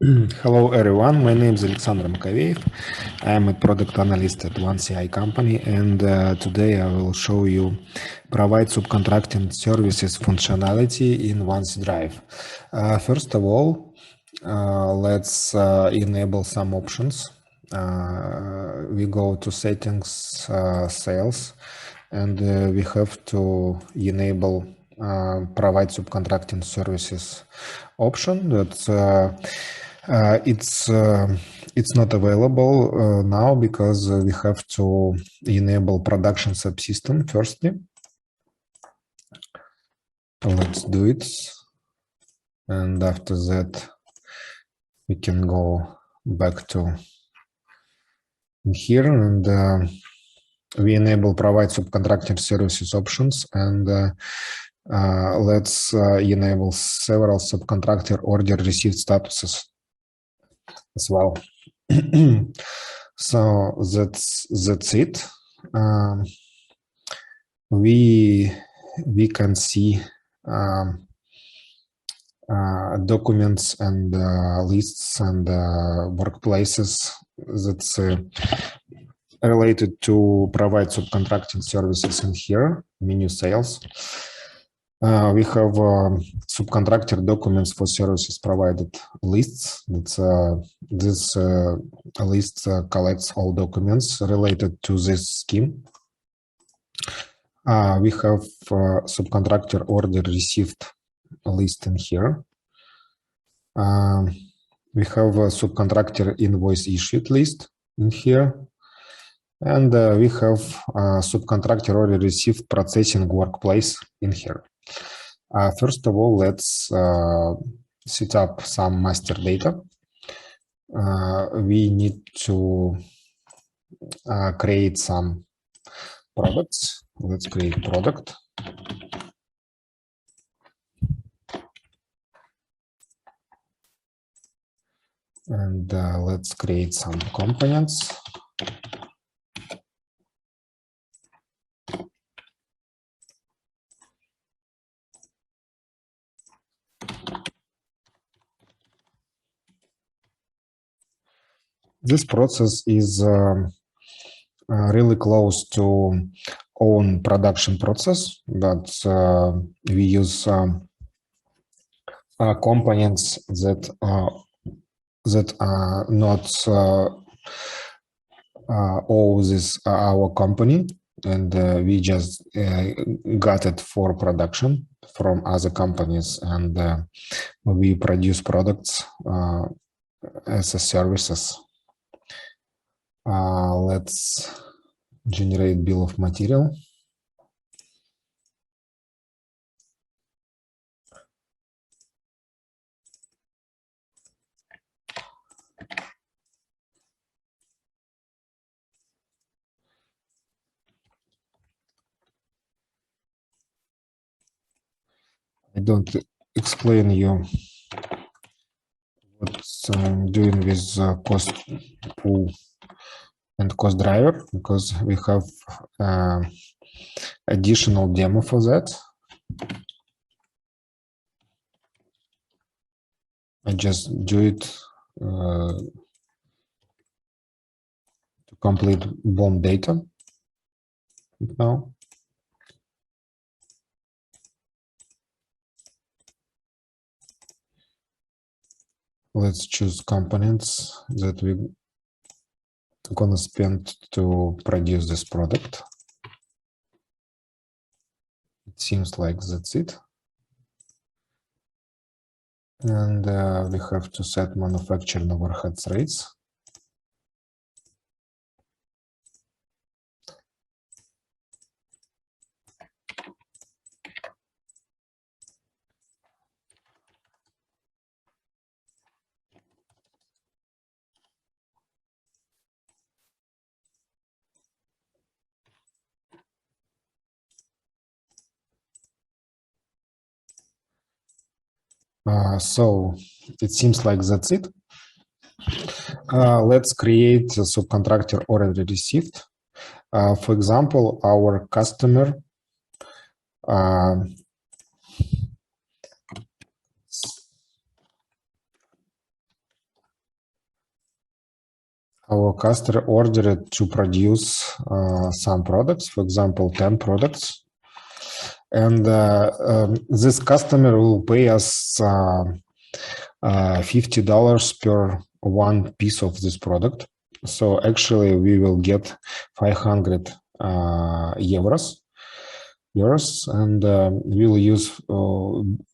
Hello everyone, my name is Alexander Makoveev. I am a product analyst at OneCI company, and today I will show you provide subcontracting services functionality in OneDrive. First of all, let's enable some options. We go to settings, sales, and we have to enable provide subcontracting services option. That's it's not available now because we have to enable production subsystem firstly. Let's do it, and after that we can go back to here, and we enable provide subcontracting services options, and let's enable several subcontractor order received statuses as well. So that's it. We can see documents and lists and workplaces that's related to provide subcontracting services in here, menu sales. We have subcontractor documents for services provided lists. That's this list collects all documents related to this scheme. We have subcontractor order received list in here. We have a subcontractor invoice issued list in here. And we have subcontractor order received processing workplace in here. First of all, let's set up some master data. We need to create some products. Let's create product. And let's create some components. This process is really close to own production process, but we use components that are not all this our company, and we just got it for production from other companies, and we produce products as a services. Let's generate bill of material. I don't explain you what's doing with cost pool and cost driver, because we have additional demo for that. I just do it to complete BOM data now. Let's choose components that we're gonna spend to produce this product. It seems like that's it. And we have to set manufacturing overheads rates. So it seems like that's it. Let's create a subcontractor already received. For example, our customer Our customer ordered to produce some products, for example, 10 products. And this customer will pay us $50 per one piece of this product. So actually we will get 500 euros, and we'll use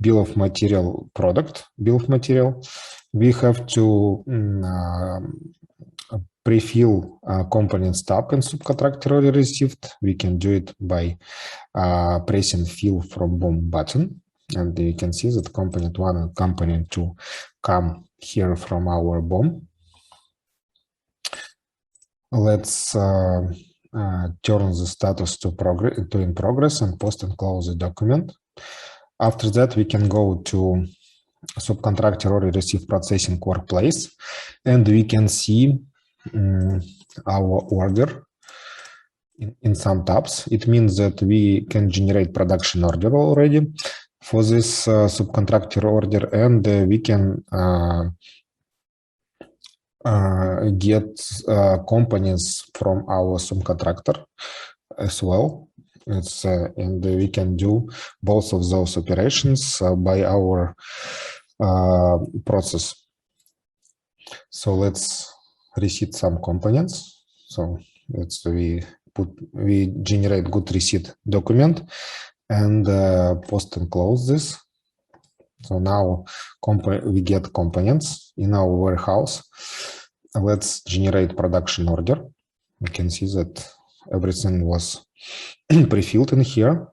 bill of material product. Bill of material. We have to pre-fill components tab in subcontractor already received. We can do it by pressing fill from BOM button. And you can see that component 1 and component 2 come here from our BOM. Let's turn the status to in progress and post and close the document. After that, we can go to subcontractor already received processing workplace, and we can see our order in some tabs. It means that we can generate production order already for this subcontractor order, and we can get components from our subcontractor as well. And we can do both of those operations by our process. So let's receipt some components. So we generate good receipt document and post and close this. So now we get components in our warehouse. Let's generate production order. You can see that everything was pre-filled in here.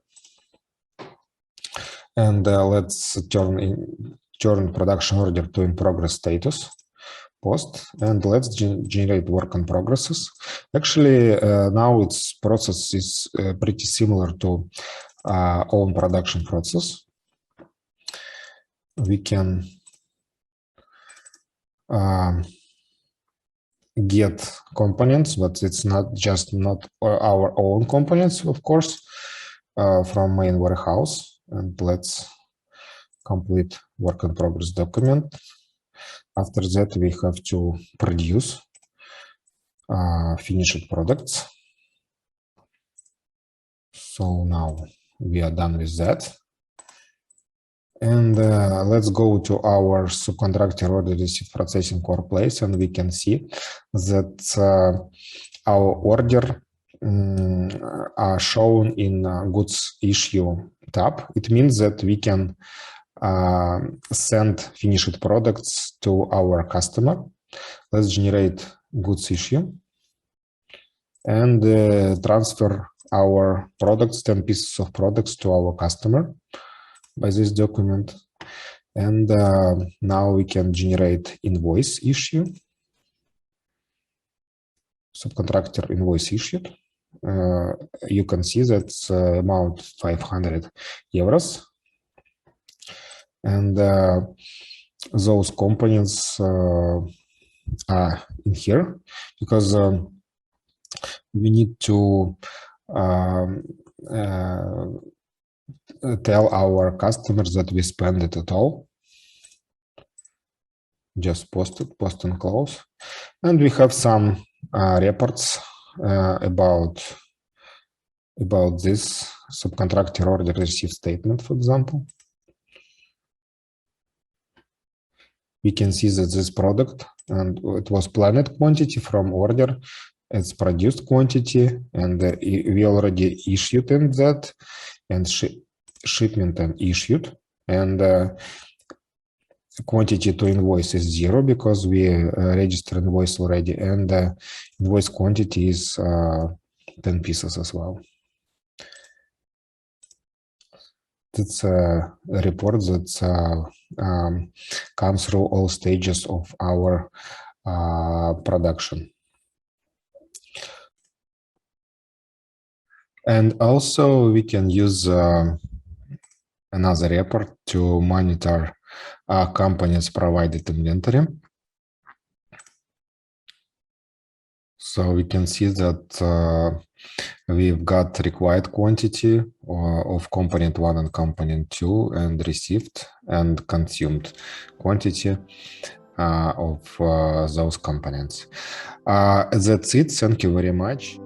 And let's turn production order to in progress status. Post, and let's generate work in progresses. Actually, now its process is pretty similar to own production process. We can get components, but it's not our own components, of course, from main warehouse. And let's complete work in progress document. After that, we have to produce finished products. So now we are done with that. And let's go to our subcontractor order received processing workplace, and we can see that our order are shown in goods issue tab. It means that we can send finished products to our customer. Let's generate goods issue and transfer our products, 10 pieces of products to our customer by this document. And now we can generate invoice issue, subcontractor invoice issued. You can see that amount 500 euros. And those components are in here because we need to tell our customers that we spend it at all. Just post and close. And we have some reports about this subcontractor order received statement, for example. We can see that this product, and it was planned quantity from order, it's produced quantity, and we already issued in that, and shipment and issued, and quantity to invoice is 0 because we registered invoice already, and invoice quantity is 10 pieces as well. It's a report that comes through all stages of our production. And also we can use another report to monitor companies' provided inventory. So we can see that we've got required quantity of component 1 and component 2, and received and consumed quantity. of those components. That's it. Thank you very much.